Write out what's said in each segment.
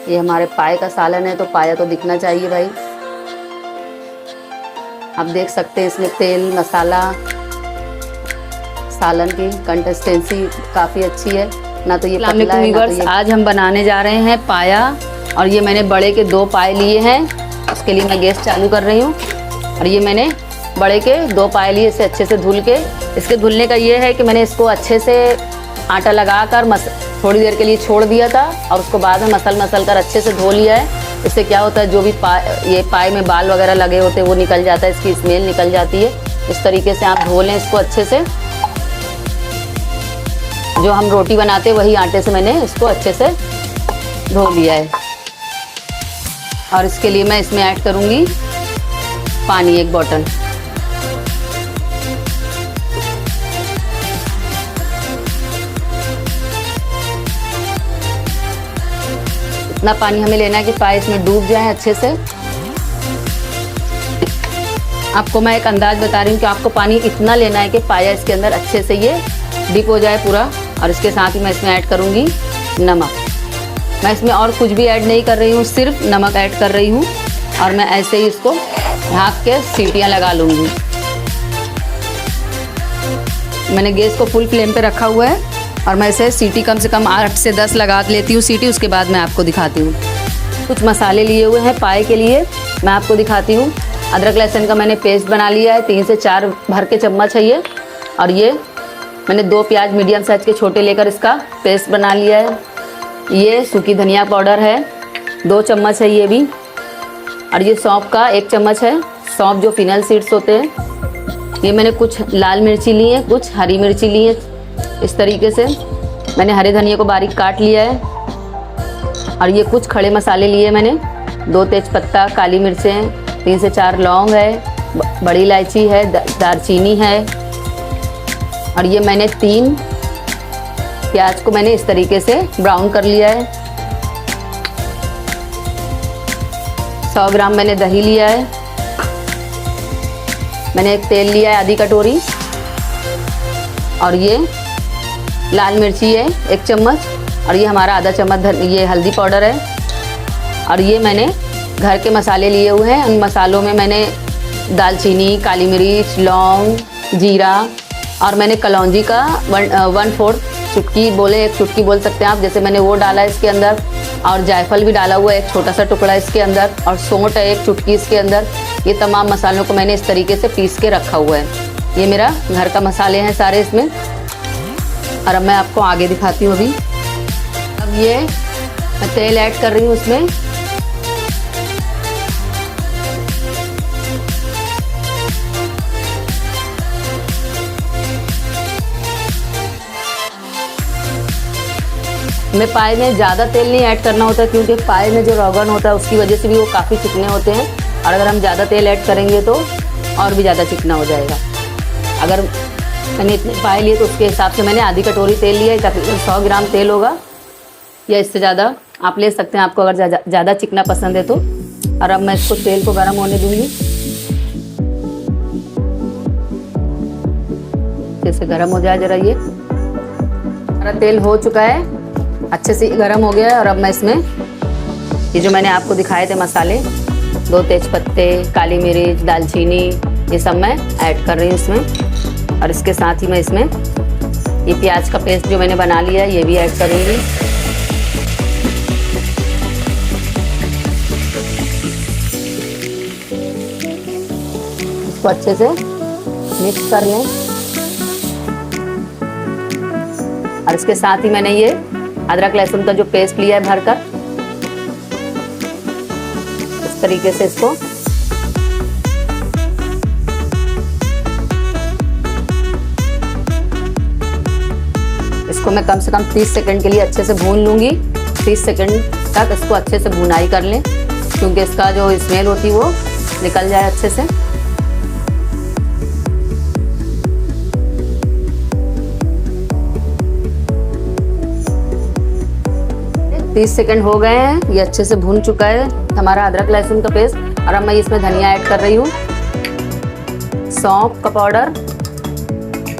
ये हमारे पाए का सालन है, तो पाया तो दिखना चाहिए भाई। आप देख सकते हैं इसमें तेल मसाला, सालन की कंसिस्टेंसी काफ़ी अच्छी है, ना तो ये पतला है ना तो ये। आज हम बनाने जा रहे हैं पाया, और ये मैंने बड़े के 2 पाए लिए हैं। उसके लिए मैं गैस चालू कर रही हूँ, और ये मैंने बड़े के 2 पाए लिए। इसे अच्छे से धुल के, इसके धुलने का ये है कि मैंने इसको अच्छे से आटा लगाकर थोड़ी देर के लिए छोड़ दिया था, और उसको बाद में मसल कर अच्छे से धो लिया है। इससे क्या होता है, जो भी ये पाए में बाल वगैरह लगे होते हैं वो निकल जाता है, इसकी स्मेल निकल जाती है। इस तरीके से आप धो लें इसको अच्छे से। जो हम रोटी बनाते हैं वही आटे से मैंने इसको अच्छे से धो लिया है। और इसके लिए मैं इसमें ऐड करूँगी पानी 1 बॉटल। इतना पानी हमें लेना है कि पाए इसमें डूब जाए अच्छे से। आपको मैं एक अंदाज बता रही हूँ कि आपको पानी इतना लेना है कि पाया इसके अंदर अच्छे से ये डिप हो जाए पूरा। और इसके साथ ही मैं इसमें ऐड करूँगी नमक। मैं इसमें और कुछ भी ऐड नहीं कर रही हूँ, सिर्फ नमक ऐड कर रही हूँ। और मैं ऐसे ही इसको ढक के सीटियाँ लगा लूँगी। मैंने गैस को फुल फ्लेम पे रखा हुआ है, और मैं इसे सीटी कम से कम 8 से 10 लगा लेती हूँ सीटी। उसके बाद मैं आपको दिखाती हूँ। कुछ मसाले लिए हुए हैं पाए के लिए, मैं आपको दिखाती हूँ। अदरक लहसुन का मैंने पेस्ट बना लिया है, 3 से 4 भर के चम्मच है ये। और ये मैंने 2 प्याज मीडियम साइज़ के छोटे लेकर इसका पेस्ट बना लिया है। ये सूखी धनिया पाउडर है 2 चम्मच है ये भी। और ये सौंफ का 1 चम्मच है, सौंफ जो फिनल सीड्स होते हैं। ये मैंने कुछ लाल मिर्ची ली है, कुछ हरी मिर्ची ली है। इस तरीके से मैंने हरे धनिया को बारीक काट लिया है। और ये कुछ खड़े मसाले लिए मैंने, 2 तेज़पत्ता, काली मिर्चें, 3 से 4 लौंग है, बड़ी इलायची है, दालचीनी है। और ये मैंने 3 प्याज को मैंने इस तरीके से ब्राउन कर लिया है। 100 ग्राम मैंने दही लिया है। मैंने एक तेल लिया है आधी कटोरी। और ये लाल मिर्ची है 1 चम्मच। और ये हमारा आधा चम्मच ये हल्दी पाउडर है। और ये मैंने घर के मसाले लिए हुए हैं। उन मसालों में मैंने दालचीनी, काली मिर्च, लौंग, जीरा, और मैंने कलौंजी का 1/4 चुटकी बोले, 1 चुटकी बोल सकते हैं आप, जैसे मैंने वो डाला है इसके अंदर। और जायफल भी डाला हुआ है 1 छोटा सा टुकड़ा इसके अंदर। और सौंठ है 1 चुटकी इसके अंदर। ये तमाम मसालों को मैंने इस तरीके से पीस के रखा हुआ है। ये मेरा घर का मसाले हैं सारे इसमें। और अब मैं आपको आगे दिखाती हूँ अभी। अब ये मैं तेल ऐड कर रही हूँ उसमें। हमें पाए में ज़्यादा तेल नहीं ऐड करना होता, क्योंकि पाए में जो रोगन होता है उसकी वजह से भी वो काफ़ी चिकने होते हैं। और अगर हम ज़्यादा तेल ऐड करेंगे तो और भी ज़्यादा चिकना हो जाएगा। अगर मैंने इतने पाए लिए तो उसके हिसाब से मैंने आधी कटोरी तेल लिया है। तकरीबन 100 ग्राम तेल होगा या इससे ज़्यादा आप ले सकते हैं, आपको अगर ज़्यादा चिकना पसंद है तो। और अब मैं इसको तेल को गर्म होने दूँगी। जैसे गर्म हो जाए ज़रा, ये हमारा तेल हो चुका है, अच्छे से गर्म हो गया है। और अब मैं इसमें ये जो मैंने आपको दिखाए थे मसाले, 2 तेज़पत्ते, काली मिर्च, दालचीनी, ये सब मैं ऐड कर रही हूँ इसमें। और इसके साथ ही मैं इसमें ये प्याज का पेस्ट जो मैंने बना लिया है ये भी ऐड करूँगी। इसको अच्छे से मिक्स कर लें। और इसके साथ ही मैंने ये अदरक लहसुन का जो पेस्ट लिया है भरकर, इस तरीके से इसको मैं कम से कम 30 सेकंड के लिए अच्छे से भून लूँगी। 30 सेकंड तक इसको अच्छे से भुनाई कर लें, क्योंकि इसका जो स्मेल होती है वो निकल जाए अच्छे से। 30 सेकंड हो गए हैं, ये अच्छे से भून चुका है हमारा अदरक लहसुन का पेस्ट। और अब मैं इसमें धनिया ऐड कर रही हूँ, सौंफ का पाउडर,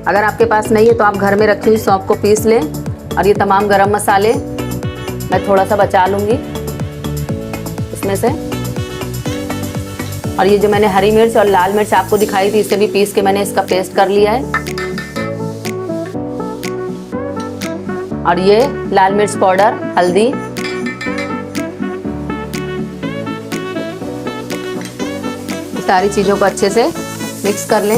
अगर आपके पास नहीं है तो आप घर में रखी हुई सौंफ को पीस लें। और ये तमाम गरम मसाले मैं थोड़ा सा बचा लूँगी, इसमें से। और ये जो मैंने हरी मिर्च और लाल मिर्च आपको दिखाई थी, इसे भी पीस के मैंने इसका पेस्ट कर लिया है। और ये लाल मिर्च पाउडर, हल्दी, सारी चीज़ों को अच्छे से मिक्स कर लें।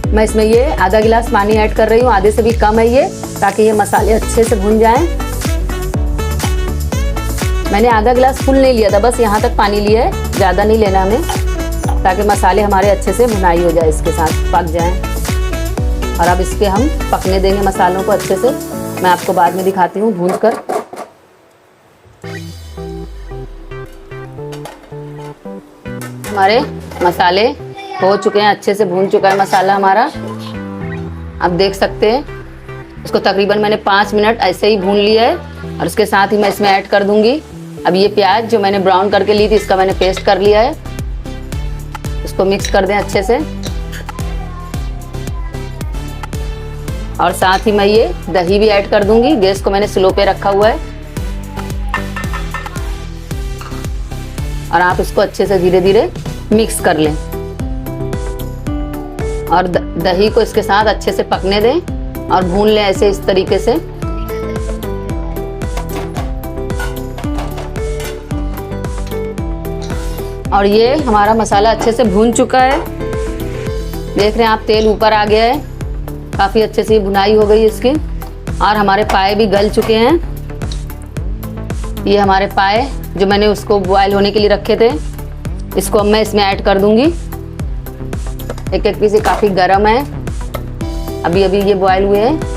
मैं इसमें ये आधा गिलास पानी ऐड कर रही हूँ, आधे से भी कम है ये, ताकि ये मसाले अच्छे से भुन जाएं। मैंने आधा गिलास फुल नहीं लिया था, बस यहाँ तक पानी लिया है, ज़्यादा नहीं लेना हमें, ताकि मसाले हमारे अच्छे से भुनाई हो जाए, इसके साथ पक जाएं। और अब इसके हम पकने देंगे मसालों को अच्छे से। मैं आपको बाद में दिखाती हूँ भून कर। हमारे मसाले हो चुके हैं, अच्छे से भून चुका है मसाला हमारा। आप देख सकते हैं इसको तकरीबन मैंने 5 मिनट ऐसे ही भून लिया है। और इसके साथ ही मैं इसमें ऐड कर दूंगी अब ये प्याज जो मैंने ब्राउन करके ली थी, इसका मैंने पेस्ट कर लिया है। इसको मिक्स कर दें अच्छे से। और साथ ही मैं ये दही भी ऐड कर दूंगी। गैस को मैंने स्लो पे रखा हुआ है। और आप इसको अच्छे से धीरे धीरे मिक्स कर लें और दही को इसके साथ अच्छे से पकने दें और भून लें ऐसे इस तरीके से। और ये हमारा मसाला अच्छे से भून चुका है। देख रहे हैं आप, तेल ऊपर आ गया है, काफ़ी अच्छे से भुनाई हो गई इसकी। और हमारे पाए भी गल चुके हैं। ये हमारे पाए जो मैंने उसको बॉयल होने के लिए रखे थे, इसको अब मैं इसमें ऐड कर दूंगी। एक एक पीस काफ़ी गर्म है, अभी अभी ये बॉयल हुए हैं।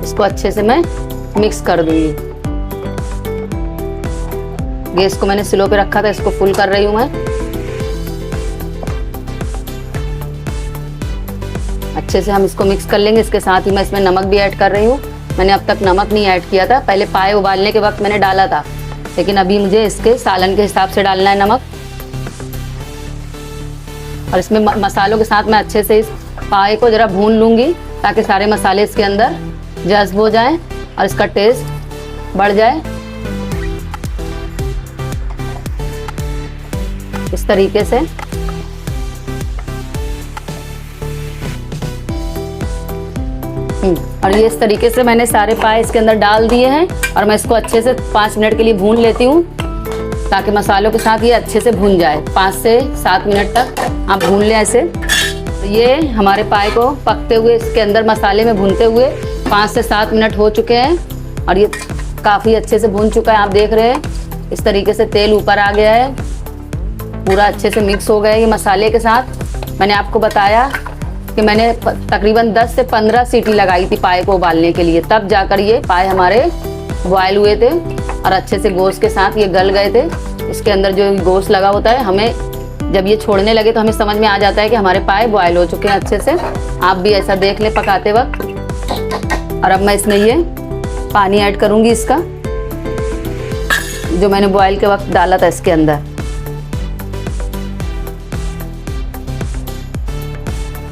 इसको अच्छे से मैं मिक्स कर दूंगी। गैस को मैंने स्लो पे रखा था, इसको फुल कर रही हूँ मैं। अच्छे से हम इसको मिक्स कर लेंगे। इसके साथ ही मैं इसमें नमक भी ऐड कर रही हूँ। मैंने अब तक नमक नहीं ऐड किया था, पहले पाए उबालने के वक्त मैंने डाला था, लेकिन अभी मुझे इसके सालन के हिसाब से डालना है नमक। और इसमें मसालों के साथ मैं अच्छे से इस पाए को ज़रा भून लूँगी, ताकि सारे मसाले इसके अंदर जज्ब हो जाएं और इसका टेस्ट बढ़ जाए। इस तरीके से और ये इस तरीके से मैंने सारे पाए इसके अंदर डाल दिए हैं। और मैं इसको अच्छे से 5 मिनट के लिए भून लेती हूँ, ताकि मसालों के साथ ये अच्छे से भून जाए। 5 से 7 मिनट तक आप भून लें ऐसे। तो ये हमारे पाए को पकते हुए इसके अंदर मसाले में भूनते हुए 5 से 7 मिनट हो चुके हैं और ये काफ़ी अच्छे से भून चुका है। आप देख रहे हैं इस तरीके से तेल ऊपर आ गया है, पूरा अच्छे से मिक्स हो गया है ये मसाले के साथ। मैंने आपको बताया कि मैंने तकरीबन 10 से 15 सीटी लगाई थी पाए को उबालने के लिए, तब जाकर ये पाए हमारे बॉयल हुए थे और अच्छे से गोश्त के साथ ये गल गए थे। इसके अंदर जो गोश्त लगा होता है, हमें जब ये छोड़ने लगे तो हमें समझ में आ जाता है कि हमारे पाए बॉयल हो चुके हैं अच्छे से। आप भी ऐसा देख लें पकाते वक्त। और अब मैं इसमें ये पानी ऐड करूँगी इसका, जो मैंने बॉयल के वक्त डाला था इसके अंदर।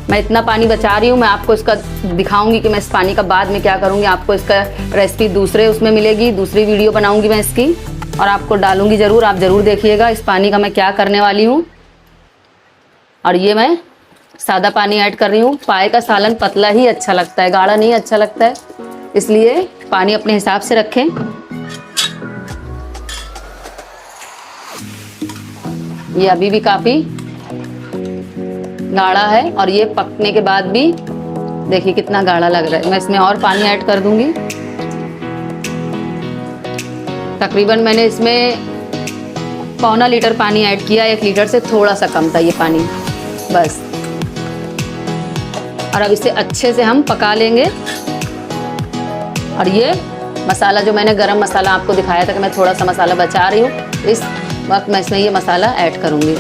मैं इतना पानी बचा रही हूँ, मैं आपको इसका दिखाऊंगी कि मैं इस पानी का बाद में क्या करूँगी। आपको इसका रेसिपी दूसरे उसमें मिलेगी, दूसरी वीडियो बनाऊंगी मैं इसकी और आपको डालूंगी ज़रूर। आप ज़रूर देखिएगा इस पानी का मैं क्या करने वाली हूँ। और ये मैं सादा पानी ऐड कर रही हूँ। पाए का सालन पतला ही अच्छा लगता है, गाढ़ा नहीं अच्छा लगता है, इसलिए पानी अपने हिसाब से रखें। ये अभी भी काफ़ी गाढ़ा है और ये पकने के बाद भी देखिए कितना गाढ़ा लग रहा है। मैं इसमें और पानी ऐड कर दूंगी। तकरीबन मैंने इसमें 1.25 लीटर पानी ऐड किया, 1 लीटर से थोड़ा सा कम था ये पानी बस। और अब इसे अच्छे से हम पका लेंगे। और ये मसाला जो मैंने गरम मसाला आपको दिखाया था कि मैं थोड़ा सा मसाला बचा रही हूँ, इस वक्त मैं इसमें ये मसाला ऐड करूँगी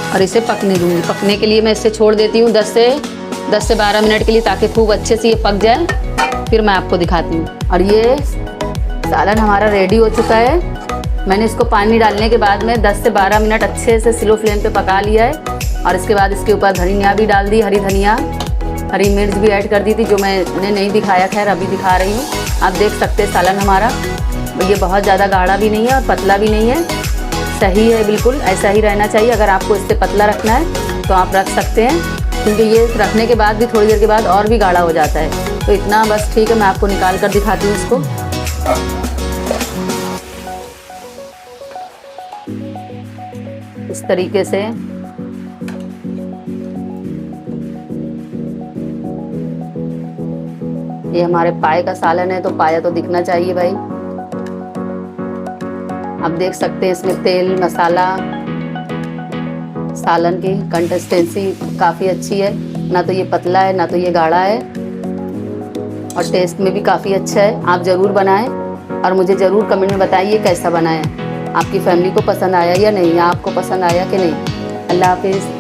और इसे पकने दूंगी। पकने के लिए मैं इसे छोड़ देती हूँ 10 से 12 मिनट के लिए, ताकि खूब अच्छे से ये पक जाए। फिर मैं आपको दिखाती हूँ। और ये सालन हमारा रेडी हो चुका है। मैंने इसको पानी डालने के बाद में 10 से 12 मिनट अच्छे से स्लो फ्लेम पे पका लिया है और इसके बाद इसके ऊपर धनिया भी डाल दी, हरी धनिया, हरी मिर्च भी ऐड कर दी थी जो मैंने नहीं दिखाया, खैर अभी दिखा रही हूँ। आप देख सकते हैं सालन हमारा ये बहुत ज़्यादा गाढ़ा भी नहीं है और पतला भी नहीं है, सही है, बिल्कुल ऐसा ही रहना चाहिए। अगर आपको इससे पतला रखना है तो आप रख सकते हैं, क्योंकि ये रखने के बाद भी थोड़ी देर के बाद और भी गाढ़ा हो जाता है। तो इतना बस ठीक है, मैं आपको निकाल कर दिखाती हूँ इसको। इस तरीके से ये हमारे पाए का सालन है, तो पाया तो दिखना चाहिए भाई। आप देख सकते हैं इसमें तेल मसाला, सालन की कंसिस्टेंसी काफ़ी अच्छी है, ना तो ये पतला है ना तो ये गाढ़ा है, और टेस्ट में भी काफ़ी अच्छा है। आप ज़रूर बनाएं और मुझे ज़रूर कमेंट में बताइए कैसा बना है, आपकी फैमिली को पसंद आया या नहीं, या आपको पसंद आया कि नहीं। अल्लाह हाफिज़।